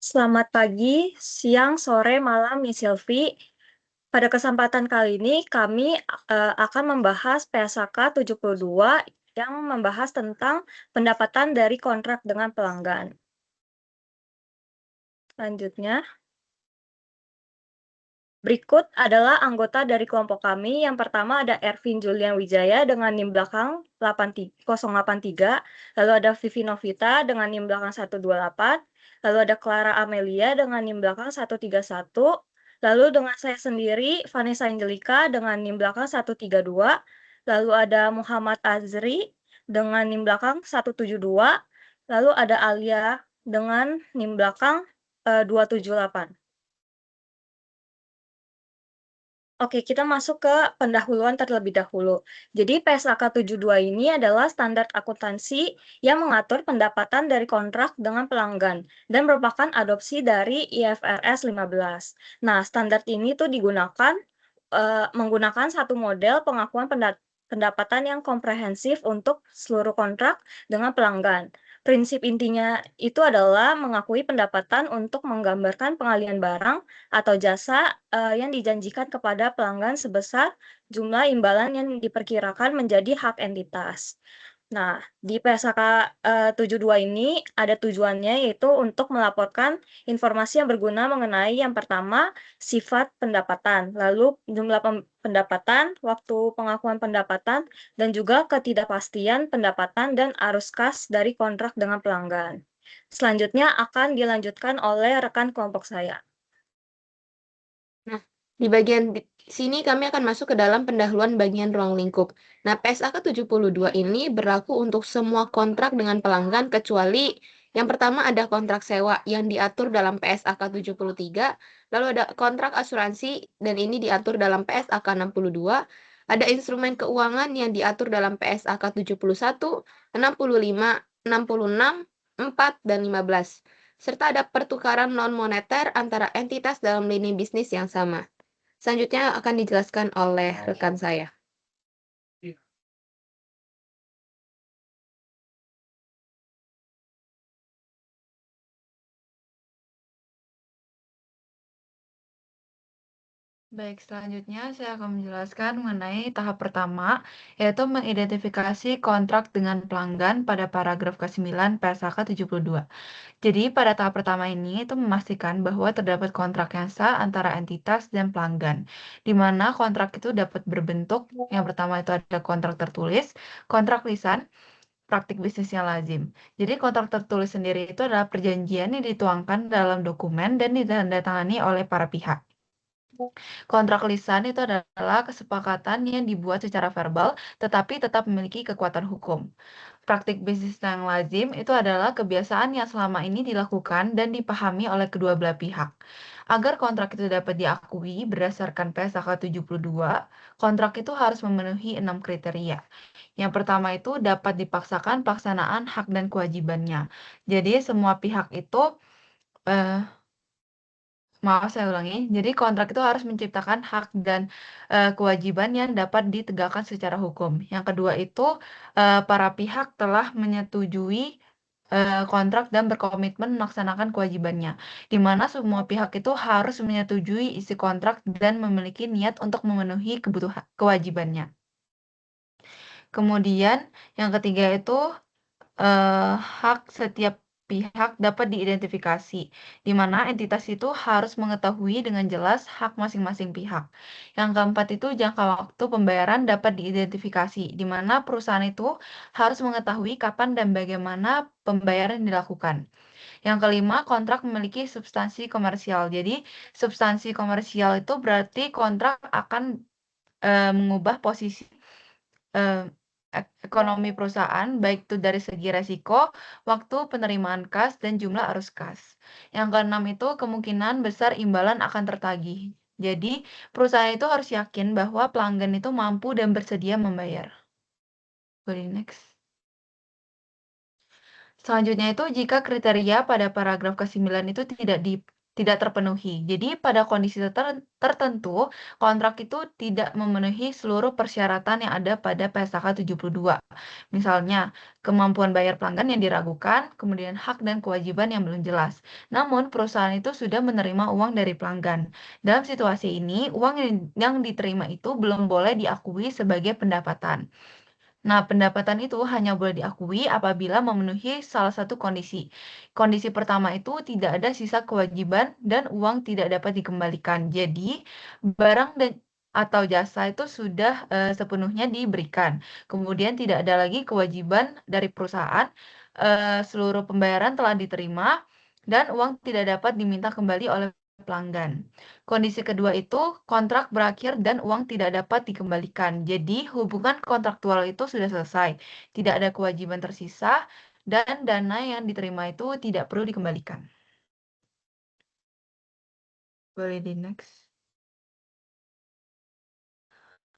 Selamat pagi, siang, sore, malam, Miss Silvi. Pada kesempatan kali ini kami akan membahas PSAK 72 yang membahas tentang pendapatan dari kontrak dengan pelanggan. Selanjutnya, berikut adalah anggota dari kelompok kami. Yang pertama ada Ervin Julian Wijaya dengan NIM belakang 083, lalu ada Vivi Novita dengan NIM belakang 128, lalu ada Clara Amelia dengan NIM belakang 131, lalu dengan saya sendiri Vanessa Angelika dengan NIM belakang 132, lalu ada Muhammad Azri dengan NIM belakang 172, lalu ada Alia dengan NIM belakang 278. Oke, kita masuk ke pendahuluan terlebih dahulu. Jadi PSAK 72 ini adalah standar akuntansi yang mengatur pendapatan dari kontrak dengan pelanggan dan merupakan adopsi dari IFRS 15. Nah, standar ini tuh digunakan menggunakan satu model pengakuan pendapatan yang komprehensif untuk seluruh kontrak dengan pelanggan. Prinsip intinya itu adalah mengakui pendapatan untuk menggambarkan pengalian barang atau jasa yang dijanjikan kepada pelanggan sebesar jumlah imbalan yang diperkirakan menjadi hak entitas. Nah, di PSAK 72 ini ada tujuannya yaitu untuk melaporkan informasi yang berguna mengenai yang pertama sifat pendapatan, lalu jumlah pendapatan, waktu pengakuan pendapatan, dan juga ketidakpastian pendapatan dan arus kas dari kontrak dengan pelanggan. Selanjutnya akan dilanjutkan oleh rekan kelompok saya. Nah, di bagian sini kami akan masuk ke dalam pendahuluan bagian ruang lingkup. Nah, PSAK 72 ini berlaku untuk semua kontrak dengan pelanggan kecuali yang pertama ada kontrak sewa yang diatur dalam PSAK 73, lalu ada kontrak asuransi dan ini diatur dalam PSAK 62, ada instrumen keuangan yang diatur dalam PSAK 71, 65, 66, 4, dan 15. Serta ada pertukaran non-moneter antara entitas dalam lini bisnis yang sama. Selanjutnya akan dijelaskan oleh rekan saya. Baik, selanjutnya saya akan menjelaskan mengenai tahap pertama, yaitu mengidentifikasi kontrak dengan pelanggan pada paragraf ke-9 PSAK 72. Jadi, pada tahap pertama ini itu memastikan bahwa terdapat kontrak yang sah antara entitas dan pelanggan, di mana kontrak itu dapat berbentuk, yang pertama itu ada kontrak tertulis, kontrak lisan, praktik bisnis yang lazim. Jadi, kontrak tertulis sendiri itu adalah perjanjian yang dituangkan dalam dokumen dan ditandatangani oleh para pihak. Kontrak lisan itu adalah kesepakatan yang dibuat secara verbal, tetapi tetap memiliki kekuatan hukum. Praktik bisnis yang lazim itu adalah kebiasaan yang selama ini dilakukan dan dipahami oleh kedua belah pihak. Agar kontrak itu dapat diakui berdasarkan PSAK 72, kontrak itu harus memenuhi 6 kriteria. Yang pertama itu dapat dipaksakan pelaksanaan hak dan kewajibannya. Jadi semua pihak itu eh, Maaf, saya ulangi. Jadi kontrak itu harus menciptakan hak dan kewajiban yang dapat ditegakkan secara hukum. Yang kedua itu para pihak telah menyetujui kontrak dan berkomitmen melaksanakan kewajibannya, di mana semua pihak itu harus menyetujui isi kontrak dan memiliki niat untuk memenuhi kebutuhan kewajibannya. Kemudian yang ketiga itu hak setiap pihak dapat diidentifikasi, di mana entitas itu harus mengetahui dengan jelas hak masing-masing pihak. Yang keempat itu jangka waktu pembayaran dapat diidentifikasi, di mana perusahaan itu harus mengetahui kapan dan bagaimana pembayaran dilakukan. Yang kelima, kontrak memiliki substansi komersial. Jadi, substansi komersial itu berarti kontrak akan mengubah posisi eh, ekonomi perusahaan, baik itu dari segi resiko, waktu penerimaan kas, dan jumlah arus kas. Yang keenam itu kemungkinan besar imbalan akan tertagih. Jadi, perusahaan itu harus yakin bahwa pelanggan itu mampu dan bersedia membayar. Boleh next. Selanjutnya itu jika kriteria pada paragraf ke-9 itu tidak tidak terpenuhi. Jadi pada kondisi tertentu, kontrak itu tidak memenuhi seluruh persyaratan yang ada pada PSAK 72. Misalnya, kemampuan bayar pelanggan yang diragukan, kemudian hak dan kewajiban yang belum jelas. Namun, perusahaan itu sudah menerima uang dari pelanggan. Dalam situasi ini, uang yang diterima itu belum boleh diakui sebagai pendapatan. Nah, pendapatan itu hanya boleh diakui apabila memenuhi salah satu kondisi. Kondisi pertama itu tidak ada sisa kewajiban dan uang tidak dapat dikembalikan. Jadi, barang dan atau jasa itu sudah sepenuhnya diberikan. Kemudian tidak ada lagi kewajiban dari perusahaan, seluruh pembayaran telah diterima dan uang tidak dapat diminta kembali oleh pelanggan. Kondisi kedua itu kontrak berakhir dan uang tidak dapat dikembalikan. Jadi hubungan kontraktual itu sudah selesai. Tidak ada kewajiban tersisa dan dana yang diterima itu tidak perlu dikembalikan. Boleh di next.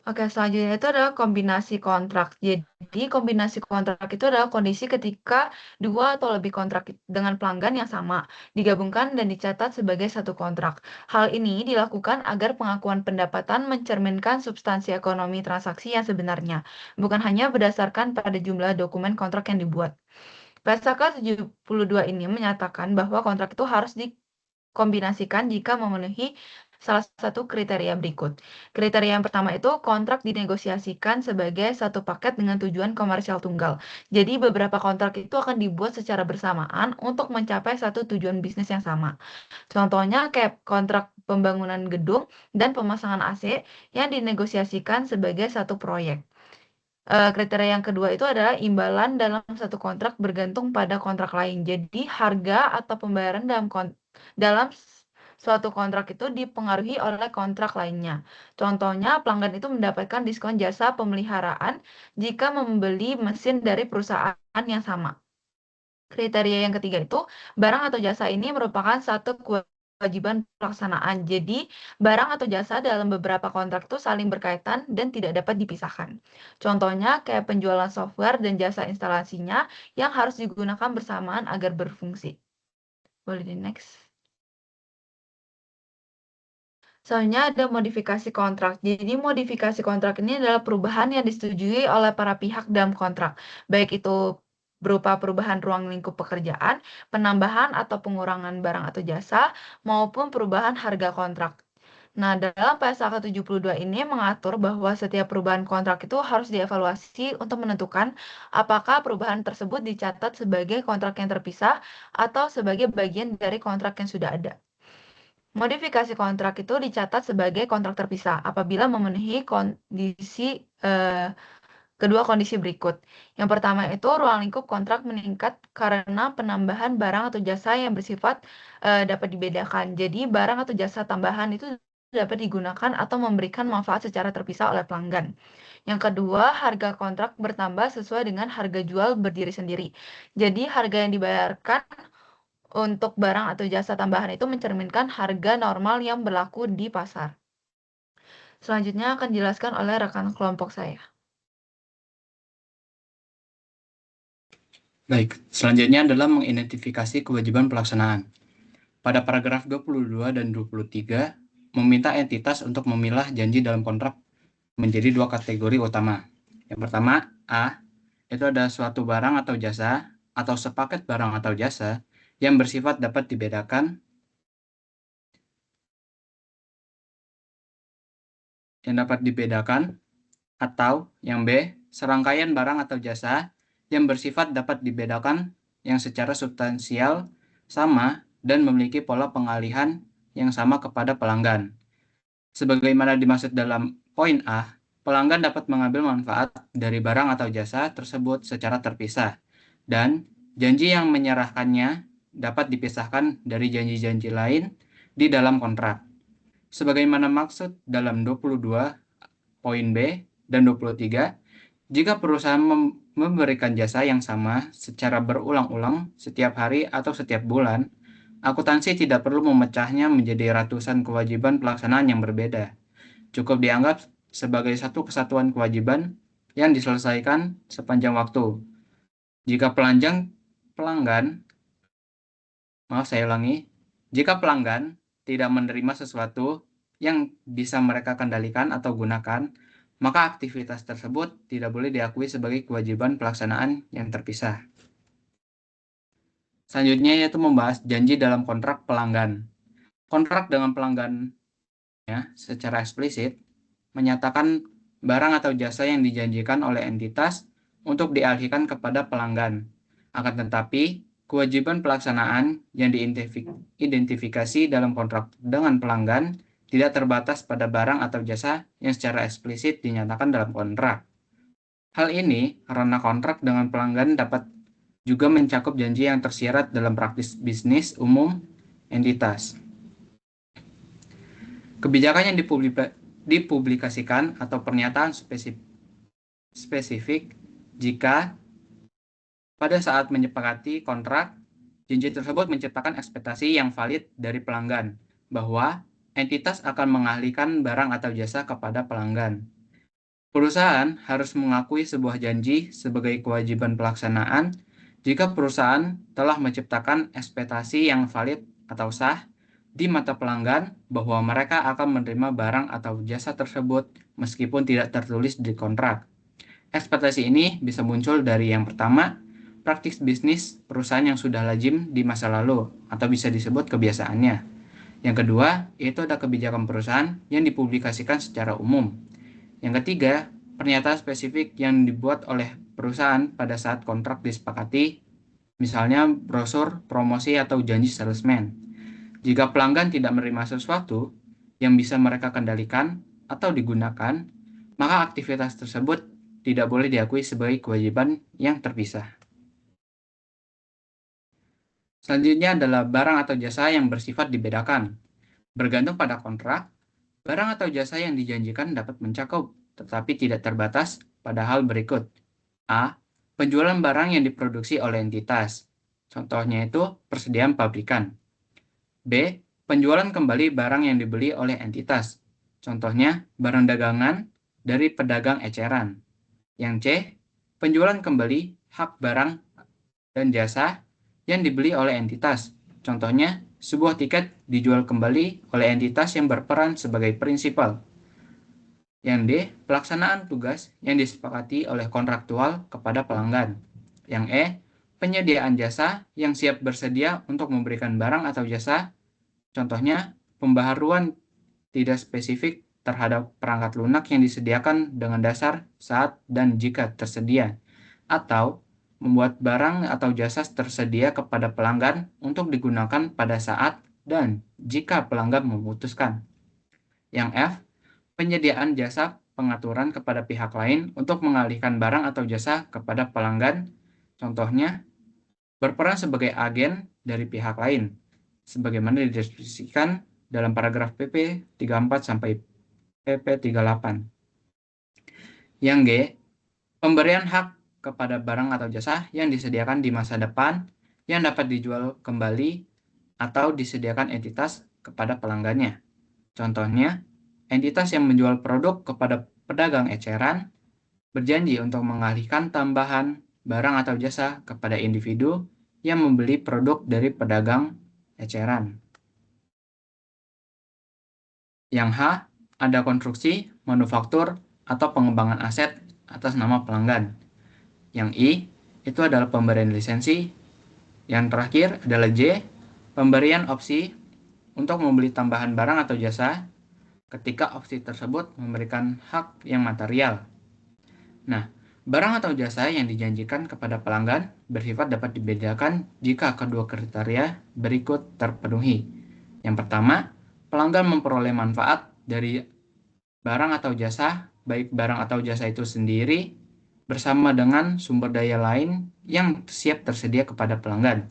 Oke, selanjutnya itu adalah kombinasi kontrak. Jadi, kombinasi kontrak itu adalah kondisi ketika dua atau lebih kontrak dengan pelanggan yang sama digabungkan dan dicatat sebagai satu kontrak. Hal ini dilakukan agar pengakuan pendapatan mencerminkan substansi ekonomi transaksi yang sebenarnya, bukan hanya berdasarkan pada jumlah dokumen kontrak yang dibuat. PSAK 72 ini menyatakan bahwa kontrak itu harus dikombinasikan jika memenuhi salah satu kriteria berikut. Kriteria yang pertama itu kontrak dinegosiasikan sebagai satu paket dengan tujuan komersial tunggal. Jadi beberapa kontrak itu akan dibuat secara bersamaan untuk mencapai satu tujuan bisnis yang sama. Contohnya kayak kontrak pembangunan gedung dan pemasangan AC yang dinegosiasikan sebagai satu proyek. Kriteria yang kedua itu adalah imbalan dalam satu kontrak bergantung pada kontrak lain. Jadi harga atau pembayaran dalam suatu kontrak itu dipengaruhi oleh kontrak lainnya. Contohnya, pelanggan itu mendapatkan diskon jasa pemeliharaan jika membeli mesin dari perusahaan yang sama. Kriteria yang ketiga itu, barang atau jasa ini merupakan satu kewajiban pelaksanaan. Jadi, barang atau jasa dalam beberapa kontrak itu saling berkaitan dan tidak dapat dipisahkan. Contohnya, kayak penjualan software dan jasa instalasinya yang harus digunakan bersamaan agar berfungsi. Boleh di next. Selanjutnya ada modifikasi kontrak. Jadi modifikasi kontrak ini adalah perubahan yang disetujui oleh para pihak dalam kontrak. Baik itu berupa perubahan ruang lingkup pekerjaan, penambahan atau pengurangan barang atau jasa, maupun perubahan harga kontrak. Nah, dalam PSAK 72 ini mengatur bahwa setiap perubahan kontrak itu harus dievaluasi untuk menentukan apakah perubahan tersebut dicatat sebagai kontrak yang terpisah atau sebagai bagian dari kontrak yang sudah ada. Modifikasi kontrak itu dicatat sebagai kontrak terpisah apabila memenuhi kedua kondisi berikut. Yang pertama itu ruang lingkup kontrak meningkat karena penambahan barang atau jasa yang bersifat dapat dibedakan. Jadi barang atau jasa tambahan itu dapat digunakan atau memberikan manfaat secara terpisah oleh pelanggan. Yang kedua, harga kontrak bertambah sesuai dengan harga jual berdiri sendiri. Jadi harga yang dibayarkan untuk barang atau jasa tambahan itu mencerminkan harga normal yang berlaku di pasar. Selanjutnya akan dijelaskan oleh rekan kelompok saya. Baik, selanjutnya adalah mengidentifikasi kewajiban pelaksanaan. Pada paragraf 22 dan 23, meminta entitas untuk memilah janji dalam kontrak menjadi dua kategori utama. Yang pertama, A, itu ada suatu barang atau jasa, atau sepaket barang atau jasa, yang bersifat dapat dibedakan, atau yang B, serangkaian barang atau jasa yang bersifat dapat dibedakan yang secara substansial sama dan memiliki pola pengalihan yang sama kepada pelanggan. Sebagaimana dimaksud dalam poin A, pelanggan dapat mengambil manfaat dari barang atau jasa tersebut secara terpisah, dan janji yang menyerahkannya dapat dipisahkan dari janji-janji lain di dalam kontrak. Sebagaimana maksud dalam 22 poin B dan 23, jika perusahaan memberikan jasa yang sama secara berulang-ulang setiap hari atau setiap bulan, akuntansi tidak perlu memecahnya menjadi ratusan kewajiban pelaksanaan yang berbeda. Cukup dianggap sebagai satu kesatuan kewajiban yang diselesaikan sepanjang waktu. Jika Jika pelanggan tidak menerima sesuatu yang bisa mereka kendalikan atau gunakan, maka aktivitas tersebut tidak boleh diakui sebagai kewajiban pelaksanaan yang terpisah. Selanjutnya yaitu membahas janji dalam kontrak pelanggan. Kontrak dengan pelanggan secara eksplisit menyatakan barang atau jasa yang dijanjikan oleh entitas untuk dialihkan kepada pelanggan. Akan tetapi, kewajiban pelaksanaan yang diidentifikasi dalam kontrak dengan pelanggan tidak terbatas pada barang atau jasa yang secara eksplisit dinyatakan dalam kontrak. Hal ini karena kontrak dengan pelanggan dapat juga mencakup janji yang tersirat dalam praktis bisnis umum entitas. Kebijakan yang dipublikasikan atau pernyataan spesifik jika pada saat menyepakati kontrak, janji tersebut menciptakan ekspektasi yang valid dari pelanggan bahwa entitas akan mengalihkan barang atau jasa kepada pelanggan. Perusahaan harus mengakui sebuah janji sebagai kewajiban pelaksanaan jika perusahaan telah menciptakan ekspektasi yang valid atau sah di mata pelanggan bahwa mereka akan menerima barang atau jasa tersebut meskipun tidak tertulis di kontrak. Ekspektasi ini bisa muncul dari yang pertama, praktik bisnis perusahaan yang sudah lazim di masa lalu atau bisa disebut kebiasaannya. Yang kedua, yaitu ada kebijakan perusahaan yang dipublikasikan secara umum. Yang ketiga, pernyataan spesifik yang dibuat oleh perusahaan pada saat kontrak disepakati, misalnya brosur, promosi, atau janji salesman. Jika pelanggan tidak menerima sesuatu yang bisa mereka kendalikan atau digunakan, maka aktivitas tersebut tidak boleh diakui sebagai kewajiban yang terpisah. Selanjutnya adalah barang atau jasa yang bersifat dibedakan. Bergantung pada kontrak, barang atau jasa yang dijanjikan dapat mencakup, tetapi tidak terbatas pada hal berikut. A. Penjualan barang yang diproduksi oleh entitas. Contohnya itu persediaan pabrikan. B. Penjualan kembali barang yang dibeli oleh entitas. Contohnya, barang dagangan dari pedagang eceran. Yang C. Penjualan kembali hak barang dan jasa yang dibeli oleh entitas. Contohnya, sebuah tiket dijual kembali oleh entitas yang berperan sebagai prinsipal. Yang D. Pelaksanaan tugas yang disepakati oleh kontraktual kepada pelanggan. Yang E. Penyediaan jasa yang siap bersedia untuk memberikan barang atau jasa. Contohnya, pembaharuan tidak spesifik terhadap perangkat lunak yang disediakan dengan dasar saat dan jika tersedia, atau membuat barang atau jasa tersedia kepada pelanggan untuk digunakan pada saat dan jika pelanggan memutuskan. Yang F. Penyediaan jasa pengaturan kepada pihak lain untuk mengalihkan barang atau jasa kepada pelanggan, contohnya, berperan sebagai agen dari pihak lain, sebagaimana dideskripsikan dalam paragraf PP 34 sampai PP 38. Yang G, pemberian hak kepada barang atau jasa yang disediakan di masa depan yang dapat dijual kembali atau disediakan entitas kepada pelanggannya. Contohnya, entitas yang menjual produk kepada pedagang eceran berjanji untuk mengalihkan tambahan barang atau jasa kepada individu yang membeli produk dari pedagang eceran. Yang H, ada konstruksi, manufaktur, atau pengembangan aset atas nama pelanggan. Yang I, itu adalah pemberian lisensi. Yang terakhir adalah J, pemberian opsi untuk membeli tambahan barang atau jasa ketika opsi tersebut memberikan hak yang material. Nah, barang atau jasa yang dijanjikan kepada pelanggan bersifat dapat dibedakan jika kedua kriteria berikut terpenuhi. Yang pertama, pelanggan memperoleh manfaat dari barang atau jasa, baik barang atau jasa itu sendiri, bersama dengan sumber daya lain yang siap tersedia kepada pelanggan,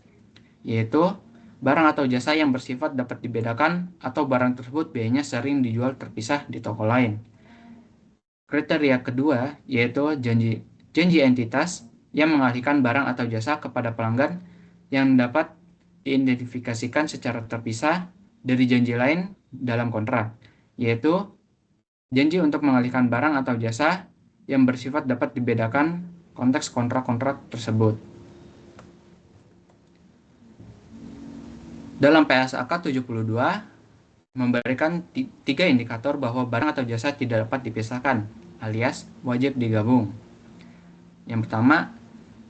yaitu barang atau jasa yang bersifat dapat dibedakan atau barang tersebut biayanya sering dijual terpisah di toko lain. Kriteria kedua yaitu janji entitas yang mengalihkan barang atau jasa kepada pelanggan yang dapat diidentifikasikan secara terpisah dari janji lain dalam kontrak, yaitu janji untuk mengalihkan barang atau jasa yang bersifat dapat dibedakan konteks kontrak-kontrak tersebut. Dalam PSAK 72 memberikan 3 indikator bahwa barang atau jasa tidak dapat dipisahkan, alias wajib digabung. Yang pertama,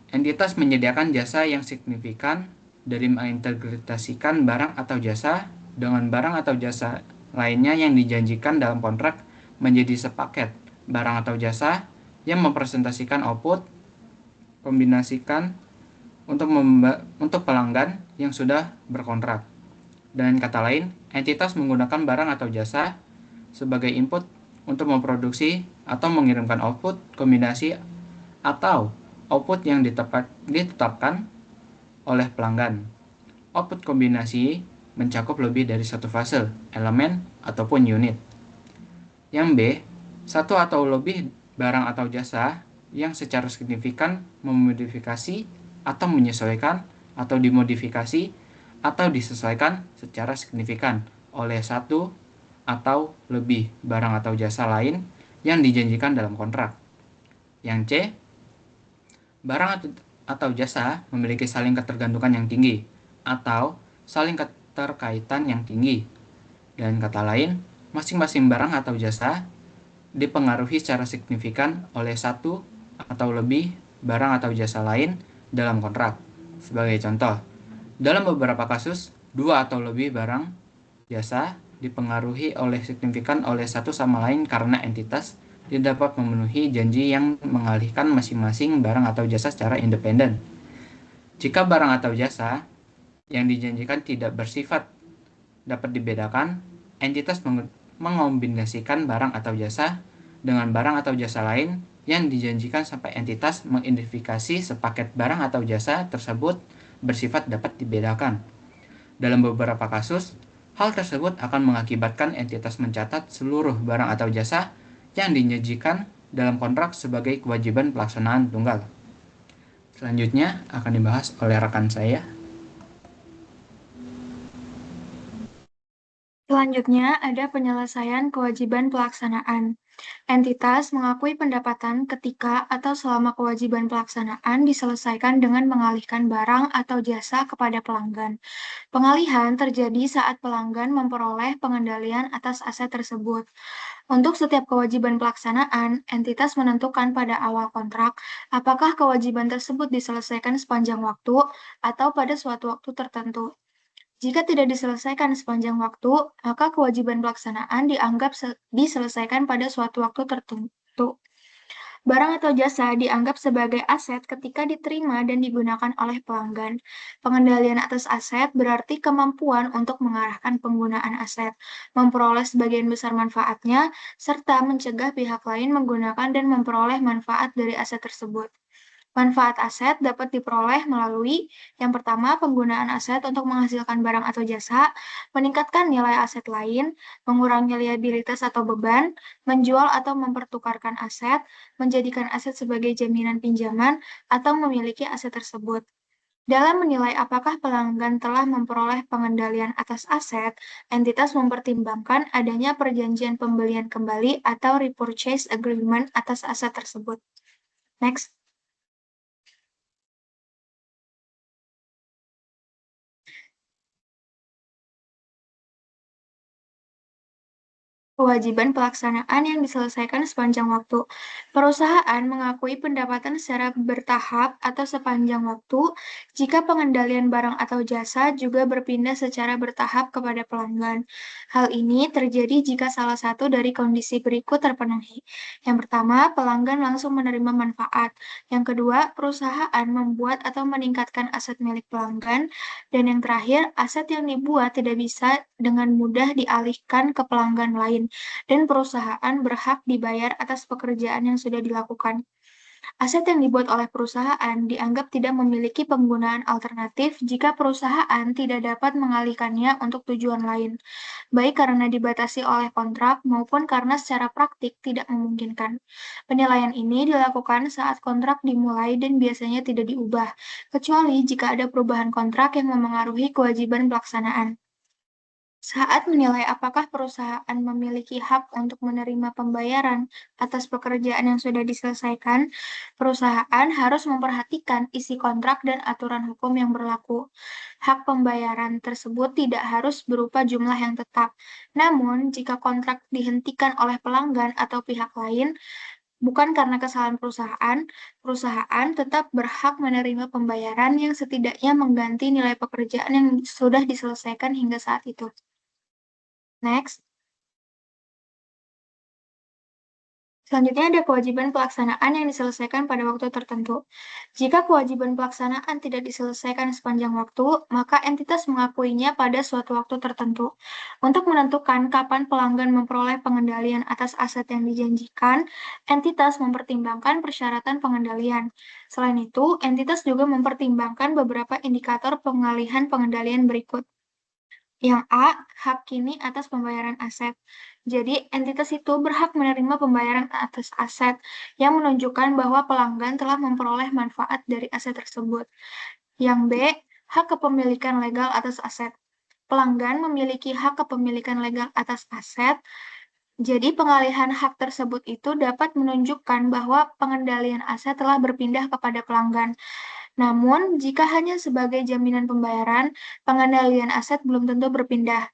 entitas menyediakan jasa yang signifikan dari mengintegrasikan barang atau jasa dengan barang atau jasa lainnya yang dijanjikan dalam kontrak menjadi sepaket barang atau jasa yang mempresentasikan output kombinasikan untuk pelanggan yang sudah berkontrak. Dengan kata lain, entitas menggunakan barang atau jasa sebagai input untuk memproduksi atau mengirimkan output kombinasi atau output yang ditetapkan oleh pelanggan. Output kombinasi mencakup lebih dari satu fase, elemen, ataupun unit. Yang B, satu atau lebih barang atau jasa yang secara signifikan memodifikasi atau menyesuaikan atau dimodifikasi atau disesuaikan secara signifikan oleh satu atau lebih barang atau jasa lain yang dijanjikan dalam kontrak. Yang C, barang atau jasa memiliki saling ketergantungan yang tinggi atau saling keterkaitan yang tinggi. Dan kata lain, masing-masing barang atau jasa dipengaruhi secara signifikan oleh satu atau lebih barang atau jasa lain dalam kontrak. Sebagai contoh, dalam beberapa kasus, 2 atau lebih barang jasa dipengaruhi signifikan oleh satu sama lain karena entitas tidak dapat memenuhi janji yang mengalihkan masing-masing barang atau jasa secara independen. Jika barang atau jasa yang dijanjikan tidak bersifat dapat dibedakan, entitas mengombinasikan barang atau jasa dengan barang atau jasa lain yang dijanjikan sampai entitas mengidentifikasi sepaket barang atau jasa tersebut bersifat dapat dibedakan. Dalam beberapa kasus, hal tersebut akan mengakibatkan entitas mencatat seluruh barang atau jasa yang dijanjikan dalam kontrak sebagai kewajiban pelaksanaan tunggal. Selanjutnya akan dibahas oleh rekan saya. Selanjutnya ada penyelesaian kewajiban pelaksanaan. Entitas mengakui pendapatan ketika atau selama kewajiban pelaksanaan diselesaikan dengan mengalihkan barang atau jasa kepada pelanggan. Pengalihan terjadi saat pelanggan memperoleh pengendalian atas aset tersebut. Untuk setiap kewajiban pelaksanaan, entitas menentukan pada awal kontrak apakah kewajiban tersebut diselesaikan sepanjang waktu atau pada suatu waktu tertentu. Jika tidak diselesaikan sepanjang waktu, maka kewajiban pelaksanaan dianggap diselesaikan pada suatu waktu tertentu. Barang atau jasa dianggap sebagai aset ketika diterima dan digunakan oleh pelanggan. Pengendalian atas aset berarti kemampuan untuk mengarahkan penggunaan aset, memperoleh sebagian besar manfaatnya, serta mencegah pihak lain menggunakan dan memperoleh manfaat dari aset tersebut. Manfaat aset dapat diperoleh melalui yang pertama, penggunaan aset untuk menghasilkan barang atau jasa, meningkatkan nilai aset lain, mengurangi liabilitas atau beban, menjual atau mempertukarkan aset, menjadikan aset sebagai jaminan pinjaman, atau memiliki aset tersebut. Dalam menilai apakah pelanggan telah memperoleh pengendalian atas aset, entitas mempertimbangkan adanya perjanjian pembelian kembali atau repurchase agreement atas aset tersebut. Next. Kewajiban pelaksanaan yang diselesaikan sepanjang waktu. Perusahaan mengakui pendapatan secara bertahap atau sepanjang waktu jika pengendalian barang atau jasa juga berpindah secara bertahap kepada pelanggan. Hal ini terjadi jika salah satu dari kondisi berikut terpenuhi. Yang pertama, pelanggan langsung menerima manfaat. Yang kedua, perusahaan membuat atau meningkatkan aset milik pelanggan. Dan yang terakhir, aset yang dibuat tidak bisa dengan mudah dialihkan ke pelanggan lain, dan perusahaan berhak dibayar atas pekerjaan yang sudah dilakukan. Aset yang dibuat oleh perusahaan dianggap tidak memiliki penggunaan alternatif jika perusahaan tidak dapat mengalihkannya untuk tujuan lain, baik karena dibatasi oleh kontrak maupun karena secara praktik tidak memungkinkan. Penilaian ini dilakukan saat kontrak dimulai dan biasanya tidak diubah, kecuali jika ada perubahan kontrak yang memengaruhi kewajiban pelaksanaan. Saat menilai apakah perusahaan memiliki hak untuk menerima pembayaran atas pekerjaan yang sudah diselesaikan, perusahaan harus memperhatikan isi kontrak dan aturan hukum yang berlaku. Hak pembayaran tersebut tidak harus berupa jumlah yang tetap. Namun, jika kontrak dihentikan oleh pelanggan atau pihak lain, bukan karena kesalahan perusahaan, perusahaan tetap berhak menerima pembayaran yang setidaknya mengganti nilai pekerjaan yang sudah diselesaikan hingga saat itu. Next. Selanjutnya ada kewajiban pelaksanaan yang diselesaikan pada waktu tertentu. Jika kewajiban pelaksanaan tidak diselesaikan sepanjang waktu, maka entitas mengakuinya pada suatu waktu tertentu. Untuk menentukan kapan pelanggan memperoleh pengendalian atas aset yang dijanjikan, entitas mempertimbangkan persyaratan pengendalian. Selain itu, entitas juga mempertimbangkan beberapa indikator pengalihan pengendalian berikut. Yang A, hak kini atas pembayaran aset. Jadi, entitas itu berhak menerima pembayaran atas aset yang menunjukkan bahwa pelanggan telah memperoleh manfaat dari aset tersebut. Yang B, hak kepemilikan legal atas aset. Pelanggan memiliki hak kepemilikan legal atas aset, jadi pengalihan hak tersebut itu dapat menunjukkan bahwa pengendalian aset telah berpindah kepada pelanggan. Namun, jika hanya sebagai jaminan pembayaran, pengendalian aset belum tentu berpindah.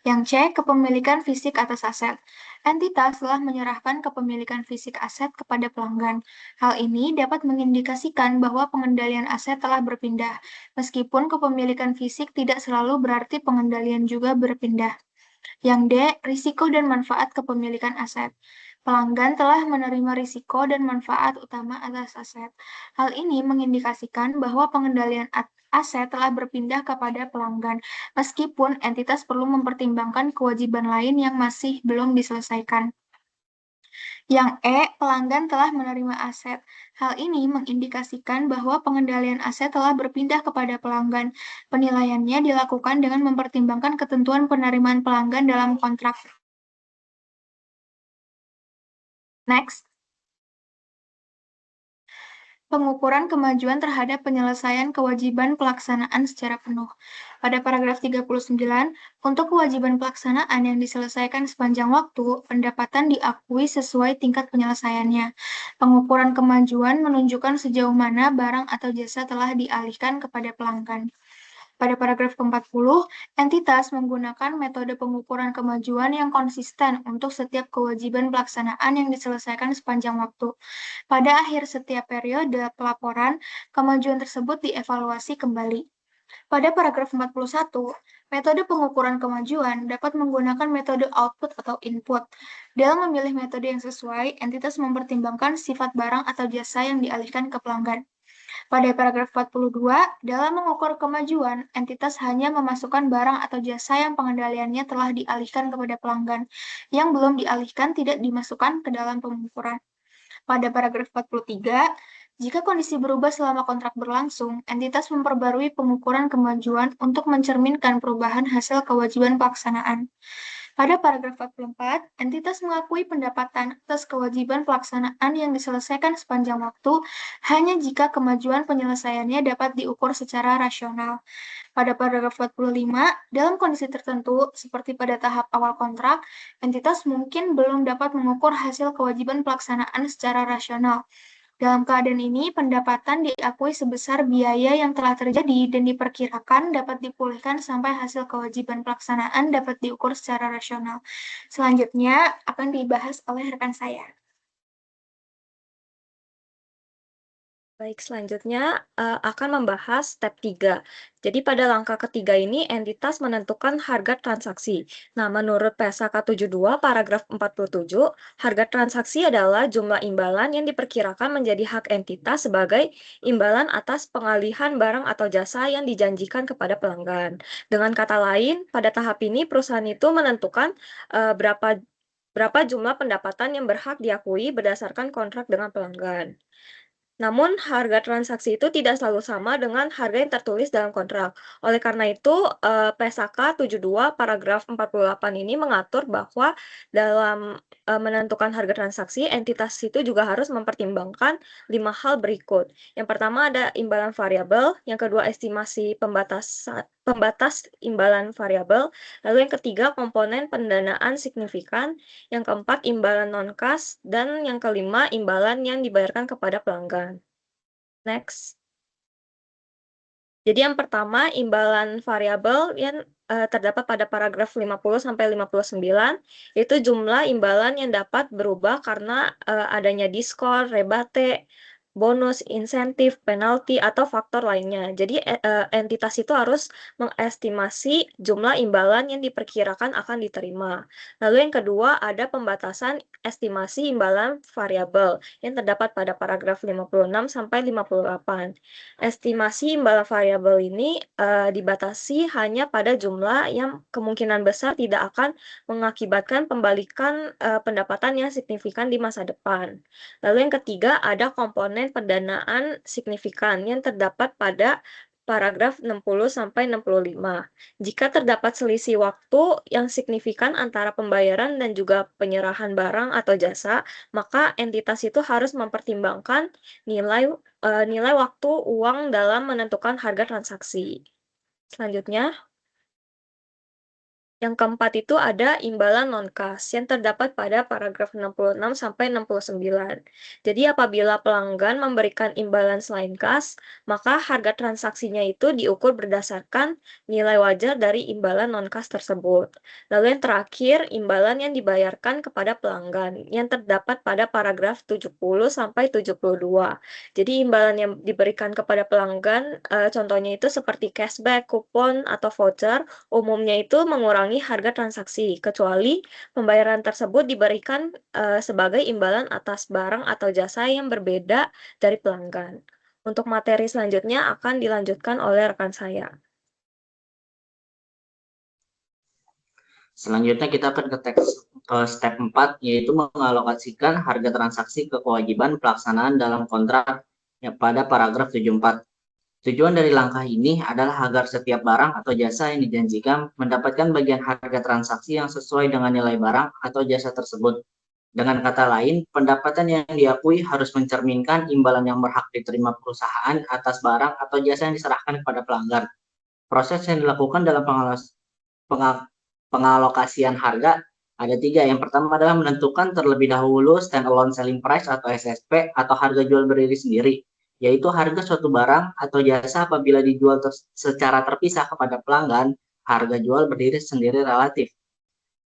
Yang C, kepemilikan fisik atas aset. Entitas telah menyerahkan kepemilikan fisik aset kepada pelanggan. Hal ini dapat mengindikasikan bahwa pengendalian aset telah berpindah, meskipun kepemilikan fisik tidak selalu berarti pengendalian juga berpindah. Yang D, risiko dan manfaat kepemilikan aset. Pelanggan telah menerima risiko dan manfaat utama atas aset. Hal ini mengindikasikan bahwa pengendalian aset telah berpindah kepada pelanggan, meskipun entitas perlu mempertimbangkan kewajiban lain yang masih belum diselesaikan. Yang E, pelanggan telah menerima aset. Hal ini mengindikasikan bahwa pengendalian aset telah berpindah kepada pelanggan. Penilaiannya dilakukan dengan mempertimbangkan ketentuan penerimaan pelanggan dalam kontrak. Next. Pengukuran kemajuan terhadap penyelesaian kewajiban pelaksanaan secara penuh. Pada paragraf 39, untuk kewajiban pelaksanaan yang diselesaikan sepanjang waktu, pendapatan diakui sesuai tingkat penyelesaiannya. Pengukuran kemajuan menunjukkan sejauh mana barang atau jasa telah dialihkan kepada pelanggan. Pada paragraf ke-40, entitas menggunakan metode pengukuran kemajuan yang konsisten untuk setiap kewajiban pelaksanaan yang diselesaikan sepanjang waktu. Pada akhir setiap periode pelaporan, kemajuan tersebut dievaluasi kembali. Pada paragraf 41, metode pengukuran kemajuan dapat menggunakan metode output atau input. Dalam memilih metode yang sesuai, entitas mempertimbangkan sifat barang atau jasa yang dialihkan ke pelanggan. Pada paragraf 42, dalam mengukur kemajuan, entitas hanya memasukkan barang atau jasa yang pengendaliannya telah dialihkan kepada pelanggan. Yang belum dialihkan tidak dimasukkan ke dalam pengukuran. Pada paragraf 43, jika kondisi berubah selama kontrak berlangsung, entitas memperbarui pengukuran kemajuan untuk mencerminkan perubahan hasil kewajiban pelaksanaan. Pada paragraf 44, entitas mengakui pendapatan atas kewajiban pelaksanaan yang diselesaikan sepanjang waktu hanya jika kemajuan penyelesaiannya dapat diukur secara rasional. Pada paragraf 45, dalam kondisi tertentu, seperti pada tahap awal kontrak, entitas mungkin belum dapat mengukur hasil kewajiban pelaksanaan secara rasional. Dalam keadaan ini, pendapatan diakui sebesar biaya yang telah terjadi dan diperkirakan dapat dipulihkan sampai hasil kewajiban pelaksanaan dapat diukur secara rasional. Selanjutnya akan dibahas oleh rekan saya. Baik, selanjutnya akan membahas step 3. Jadi pada langkah ketiga ini entitas menentukan harga transaksi. Nah, menurut PSAK 72 paragraf 47, harga transaksi adalah jumlah imbalan yang diperkirakan menjadi hak entitas sebagai imbalan atas pengalihan barang atau jasa yang dijanjikan kepada pelanggan. Dengan kata lain, pada tahap ini perusahaan itu menentukan berapa jumlah pendapatan yang berhak diakui berdasarkan kontrak dengan pelanggan. Namun, harga transaksi itu tidak selalu sama dengan harga yang tertulis dalam kontrak. Oleh karena itu, PSAK 72 paragraf 48 ini mengatur bahwa dalam menentukan harga transaksi, entitas itu juga harus mempertimbangkan 5 hal berikut. Yang pertama ada imbalan variabel, yang kedua estimasi pembatas imbalan variabel, lalu yang ketiga komponen pendanaan signifikan, yang keempat imbalan non-kas, dan yang kelima imbalan yang dibayarkan kepada pelanggan. Next. Jadi yang pertama, imbalan variabel yang terdapat pada paragraf 50-59, itu jumlah imbalan yang dapat berubah karena adanya diskon, rebate, bonus, insentif, penalti, atau faktor lainnya. Jadi entitas itu harus mengestimasi jumlah imbalan yang diperkirakan akan diterima. Lalu yang kedua, ada pembatasan estimasi imbalan variabel yang terdapat pada paragraf 56-58. Estimasi imbalan variabel ini dibatasi hanya pada jumlah yang kemungkinan besar tidak akan mengakibatkan pembalikan pendapatan yang signifikan di masa depan. Lalu yang ketiga ada komponen pendanaan signifikan yang terdapat pada paragraf 60-65. Jika terdapat selisih waktu yang signifikan antara pembayaran dan juga penyerahan barang atau jasa, maka entitas itu harus mempertimbangkan nilai waktu uang dalam menentukan harga transaksi. Selanjutnya, yang keempat itu ada imbalan non-kas yang terdapat pada paragraf 66-69. Jadi apabila pelanggan memberikan imbalan selain kas, maka harga transaksinya itu diukur berdasarkan nilai wajar dari imbalan non-kas tersebut. Lalu yang terakhir, imbalan yang dibayarkan kepada pelanggan yang terdapat pada paragraf 70-72. Jadi imbalan yang diberikan kepada pelanggan, contohnya itu seperti cashback, kupon, atau voucher, umumnya itu mengurangi harga transaksi, kecuali pembayaran tersebut diberikan sebagai imbalan atas barang atau jasa yang berbeda dari pelanggan. Untuk materi selanjutnya akan dilanjutkan oleh rekan saya. Selanjutnya kita akan ke step 4, yaitu mengalokasikan harga transaksi ke kewajiban pelaksanaan dalam kontrak pada paragraf 74. Tujuan dari langkah ini adalah agar setiap barang atau jasa yang dijanjikan mendapatkan bagian harga transaksi yang sesuai dengan nilai barang atau jasa tersebut. Dengan kata lain, pendapatan yang diakui harus mencerminkan imbalan yang berhak diterima perusahaan atas barang atau jasa yang diserahkan kepada pelanggan. Proses yang dilakukan dalam pengalokasian harga ada 3. Yang pertama adalah menentukan terlebih dahulu standalone selling price atau SSP atau harga jual berdiri sendiri, yaitu harga suatu barang atau jasa apabila dijual secara terpisah kepada pelanggan, harga jual berdiri sendiri relatif.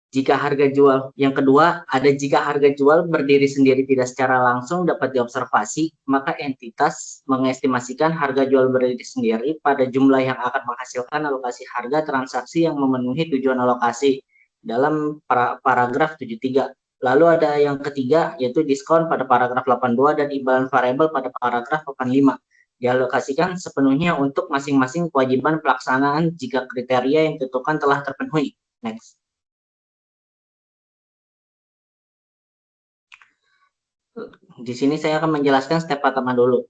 Yang kedua, jika harga jual berdiri sendiri tidak secara langsung dapat diobservasi, maka entitas mengestimasikan harga jual berdiri sendiri pada jumlah yang akan menghasilkan alokasi harga transaksi yang memenuhi tujuan alokasi dalam paragraf 73. Lalu ada yang ketiga, yaitu diskon pada paragraf 82 dan imbalan variabel pada paragraf 85. Dialokasikan sepenuhnya untuk masing-masing kewajiban pelaksanaan jika kriteria yang ditentukan telah terpenuhi. Next. Di sini saya akan menjelaskan step pertama dulu,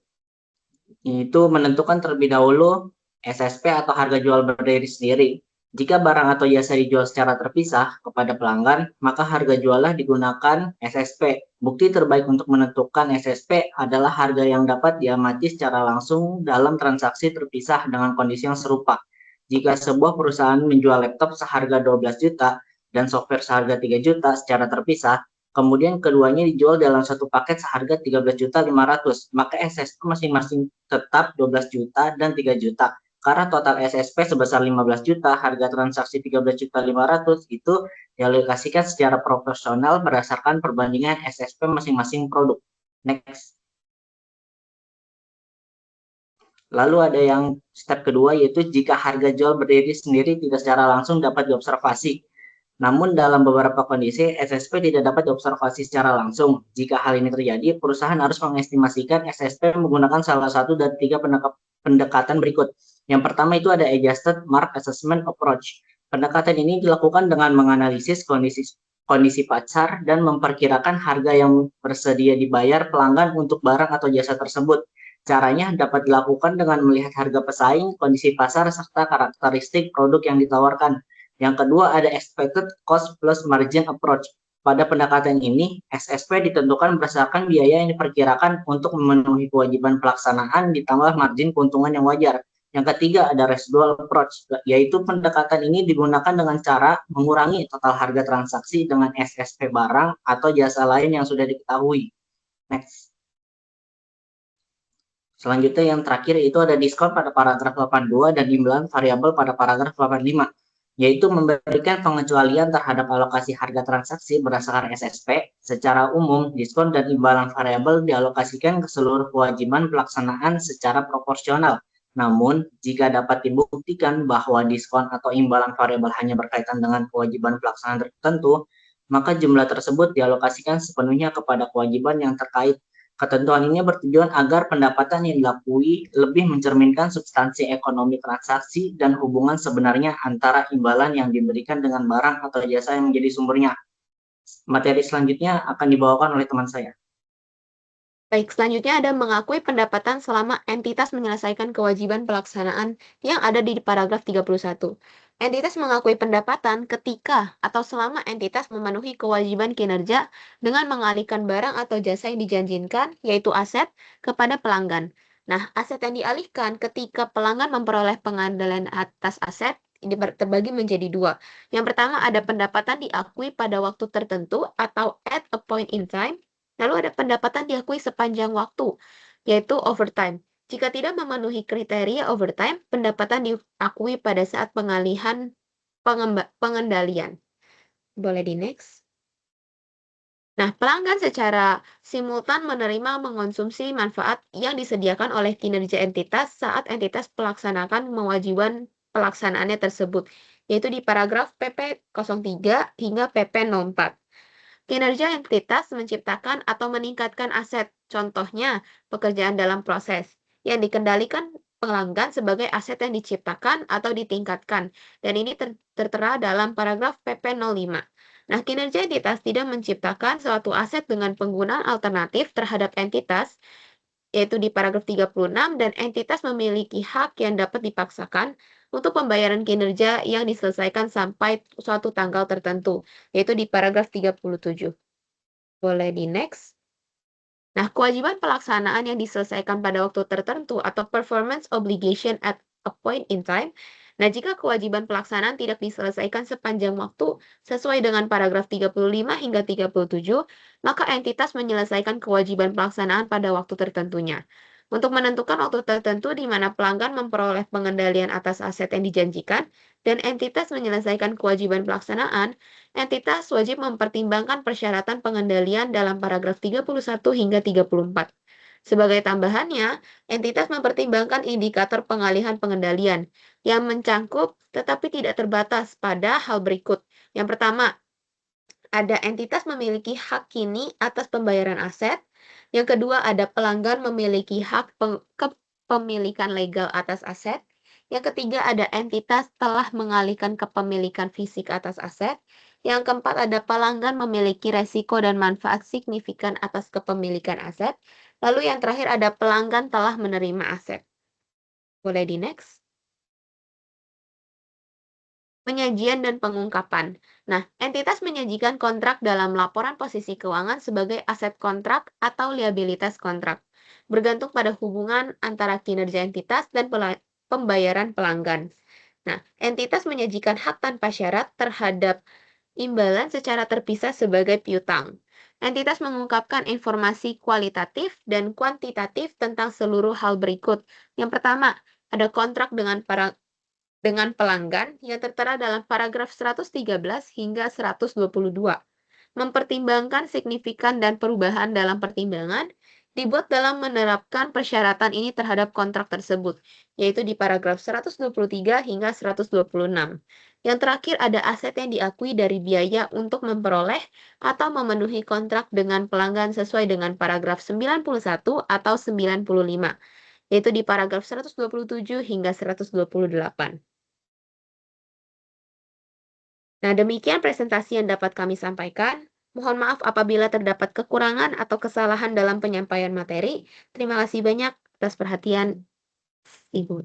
yaitu menentukan terlebih dahulu SSP atau harga jual berdiri sendiri. Jika barang atau jasa dijual secara terpisah kepada pelanggan, maka harga juallah digunakan SSP. Bukti terbaik untuk menentukan SSP adalah harga yang dapat diamati secara langsung dalam transaksi terpisah dengan kondisi yang serupa. Jika sebuah perusahaan menjual laptop seharga 12 juta dan software seharga 3 juta secara terpisah, kemudian keduanya dijual dalam satu paket seharga 13.500.000, maka SSP masing-masing tetap 12 juta dan 3 juta. Karena total SSP sebesar 15 juta, harga transaksi 13.500.000 itu dialokasikan secara proporsional berdasarkan perbandingan SSP masing-masing produk. Next. Lalu ada yang step kedua, yaitu jika harga jual berdiri sendiri tidak secara langsung dapat diobservasi. Namun dalam beberapa kondisi, SSP tidak dapat diobservasi secara langsung. Jika hal ini terjadi, perusahaan harus mengestimasikan SSP menggunakan salah satu dari 3 pendekatan berikut. Yang pertama itu ada Adjusted Mark Assessment Approach. Pendekatan ini dilakukan dengan menganalisis kondisi pasar dan memperkirakan harga yang bersedia dibayar pelanggan untuk barang atau jasa tersebut. Caranya dapat dilakukan dengan melihat harga pesaing, kondisi pasar, serta karakteristik produk yang ditawarkan. Yang kedua ada Expected Cost plus Margin Approach. Pada pendekatan ini, SSP ditentukan berdasarkan biaya yang diperkirakan untuk memenuhi kewajiban pelaksanaan ditambah margin keuntungan yang wajar. Yang ketiga ada residual approach, yaitu pendekatan ini digunakan dengan cara mengurangi total harga transaksi dengan SSP barang atau jasa lain yang sudah diketahui. Next. Selanjutnya yang terakhir itu ada diskon pada paragraf 82 dan imbalan variabel pada paragraf 85, yaitu memberikan pengecualian terhadap alokasi harga transaksi berdasarkan SSP. Secara umum, diskon dan imbalan variabel dialokasikan ke seluruh kewajiban pelaksanaan secara proporsional. Namun, jika dapat dibuktikan bahwa diskon atau imbalan variabel hanya berkaitan dengan kewajiban pelaksanaan tertentu, maka jumlah tersebut dialokasikan sepenuhnya kepada kewajiban yang terkait. Ketentuan ini bertujuan agar pendapatan yang dilakui lebih mencerminkan substansi ekonomi transaksi dan hubungan sebenarnya antara imbalan yang diberikan dengan barang atau jasa yang menjadi sumbernya. Materi selanjutnya akan dibawakan oleh teman saya. Baik, selanjutnya ada mengakui pendapatan selama entitas menyelesaikan kewajiban pelaksanaan yang ada di paragraf 31. Entitas mengakui pendapatan ketika atau selama entitas memenuhi kewajiban kinerja dengan mengalihkan barang atau jasa yang dijanjikan, yaitu aset, kepada pelanggan. Nah, aset yang dialihkan ketika pelanggan memperoleh pengendalian atas aset ini terbagi menjadi dua. Yang pertama ada pendapatan diakui pada waktu tertentu atau at a point in time. Lalu ada pendapatan diakui sepanjang waktu, yaitu overtime. Jika tidak memenuhi kriteria overtime, pendapatan diakui pada saat pengalihan pengendalian. Boleh di next. Nah, pelanggan secara simultan menerima mengonsumsi manfaat yang disediakan oleh kinerja entitas saat entitas melaksanakan kewajiban pelaksanaannya tersebut, yaitu di paragraf PP 03 hingga PP 04. Kinerja entitas menciptakan atau meningkatkan aset, contohnya pekerjaan dalam proses, yang dikendalikan pelanggan sebagai aset yang diciptakan atau ditingkatkan, dan ini tertera dalam paragraf PP 05. Nah, kinerja entitas tidak menciptakan suatu aset dengan penggunaan alternatif terhadap entitas, yaitu di paragraf 36, dan entitas memiliki hak yang dapat dipaksakan untuk pembayaran kinerja yang diselesaikan sampai suatu tanggal tertentu, yaitu di paragraf 37. Boleh di next. Nah, kewajiban pelaksanaan yang diselesaikan pada waktu tertentu atau performance obligation at a point in time. Nah, jika kewajiban pelaksanaan tidak diselesaikan sepanjang waktu sesuai dengan paragraf 35 hingga 37, maka entitas menyelesaikan kewajiban pelaksanaan pada waktu tertentunya. Untuk menentukan waktu tertentu di mana pelanggan memperoleh pengendalian atas aset yang dijanjikan dan entitas menyelesaikan kewajiban pelaksanaan, entitas wajib mempertimbangkan persyaratan pengendalian dalam paragraf 31 hingga 34. Sebagai tambahannya, entitas mempertimbangkan indikator pengalihan pengendalian yang mencangkup tetapi tidak terbatas pada hal berikut. Yang pertama, ada entitas memiliki hak kini atas pembayaran aset. Yang kedua, ada pelanggan memiliki hak kepemilikan legal atas aset. Yang ketiga, ada entitas telah mengalihkan kepemilikan fisik atas aset. Yang keempat, ada pelanggan memiliki resiko dan manfaat signifikan atas kepemilikan aset. Lalu yang terakhir, ada pelanggan telah menerima aset. Boleh di next. Penyajian dan pengungkapan. Nah, entitas menyajikan kontrak dalam laporan posisi keuangan sebagai aset kontrak atau liabilitas kontrak, bergantung pada hubungan antara kinerja entitas dan pembayaran pelanggan. Nah, entitas menyajikan hak tanpa syarat terhadap imbalan secara terpisah sebagai piutang. Entitas mengungkapkan informasi kualitatif dan kuantitatif tentang seluruh hal berikut. Yang pertama, ada kontrak dengan pelanggan yang tertera dalam paragraf 113 hingga 122. Mempertimbangkan signifikan dan perubahan dalam pertimbangan dibuat dalam menerapkan persyaratan ini terhadap kontrak tersebut, yaitu di paragraf 123 hingga 126. Yang terakhir ada aset yang diakui dari biaya untuk memperoleh atau memenuhi kontrak dengan pelanggan sesuai dengan paragraf 91 atau 95, yaitu di paragraf 127 hingga 128. Nah, demikian presentasi yang dapat kami sampaikan. Mohon maaf apabila terdapat kekurangan atau kesalahan dalam penyampaian materi. Terima kasih banyak atas perhatian Ibu.